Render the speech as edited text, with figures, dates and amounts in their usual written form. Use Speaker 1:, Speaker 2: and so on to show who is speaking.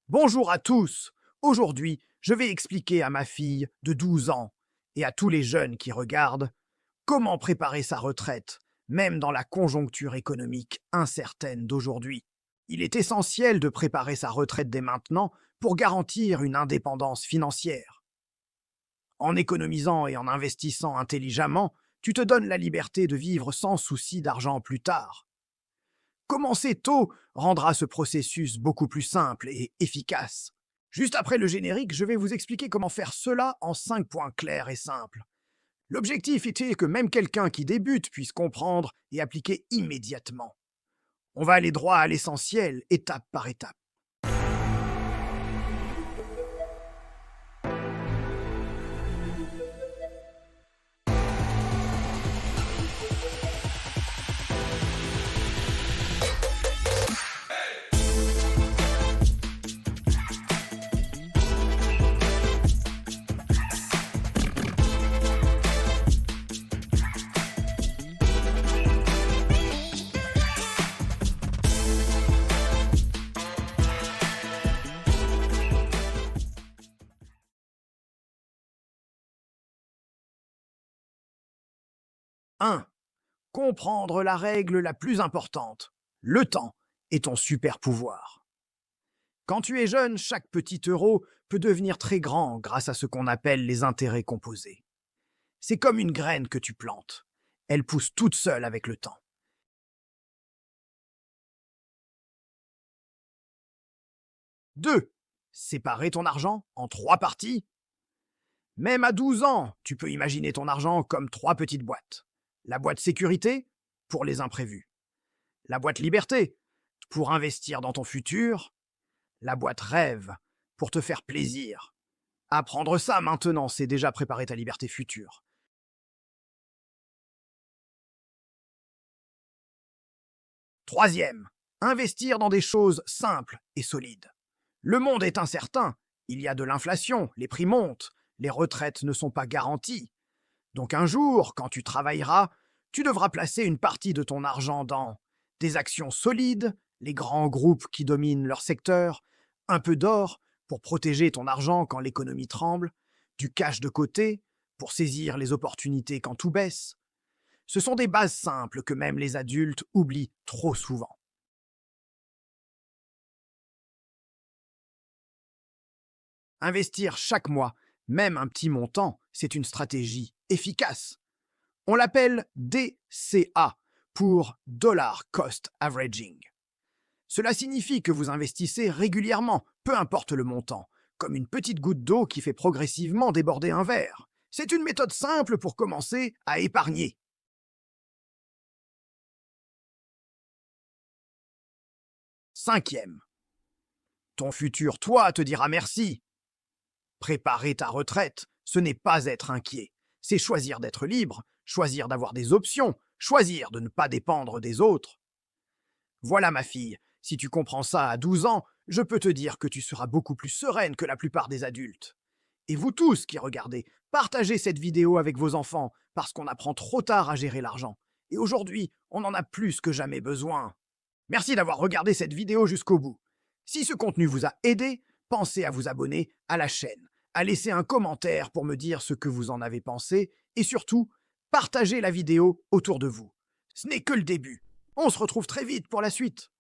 Speaker 1: Bonjour à tous. Aujourd'hui, je vais expliquer à ma fille de 12 ans et à tous les jeunes qui regardent comment préparer sa retraite, même dans la conjoncture économique incertaine d'aujourd'hui. Il est essentiel de préparer sa retraite dès maintenant pour garantir une indépendance financière. En économisant et en investissant intelligemment, tu te donnes la liberté de vivre sans souci d'argent plus tard. Commencer tôt rendra ce processus beaucoup plus simple et efficace. Juste après le générique, je vais vous expliquer comment faire cela en 5 points clairs et simples. L'objectif était que même quelqu'un qui débute puisse comprendre et appliquer immédiatement. On va aller droit à l'essentiel, étape par étape. Un. Comprendre la règle la plus importante. Le temps est ton super pouvoir. Quand tu es jeune, chaque petit euro peut devenir très grand grâce à ce qu'on appelle les intérêts composés. C'est comme une graine que tu plantes. Elle pousse toute seule avec le temps. 2. Séparer ton argent en 3 parties. Même à 12 ans, tu peux imaginer ton argent comme 3 petites boîtes. La boîte sécurité, pour les imprévus. La boîte liberté, pour investir dans ton futur. La boîte rêve, pour te faire plaisir. Apprendre ça maintenant, c'est déjà préparer ta liberté future. Troisième, investir dans des choses simples et solides. Le monde est incertain, il y a de l'inflation, les prix montent, les retraites ne sont pas garanties. Donc un jour, quand tu travailleras, tu devras placer une partie de ton argent dans des actions solides, les grands groupes qui dominent leur secteur, un peu d'or pour protéger ton argent quand l'économie tremble, du cash de côté pour saisir les opportunités quand tout baisse. Ce sont des bases simples que même les adultes oublient trop souvent. Investir chaque mois, même un petit montant, c'est une stratégie efficace. On l'appelle DCA pour Dollar Cost Averaging. Cela signifie que vous investissez régulièrement, peu importe le montant, comme une petite goutte d'eau qui fait progressivement déborder un verre. C'est une méthode simple pour commencer à épargner. Cinquième, ton futur toi te dira merci. Préparer ta retraite, ce n'est pas être inquiet, c'est choisir d'être libre, choisir d'avoir des options, choisir de ne pas dépendre des autres. Voilà ma fille, si tu comprends ça à 12 ans, je peux te dire que tu seras beaucoup plus sereine que la plupart des adultes. Et vous tous qui regardez, partagez cette vidéo avec vos enfants, parce qu'on apprend trop tard à gérer l'argent. Et aujourd'hui, on en a plus que jamais besoin. Merci d'avoir regardé cette vidéo jusqu'au bout. Si ce contenu vous a aidé, pensez à vous abonner à la chaîne, à laisser un commentaire pour me dire ce que vous en avez pensé, et surtout, partagez la vidéo autour de vous. Ce n'est que le début. On se retrouve très vite pour la suite.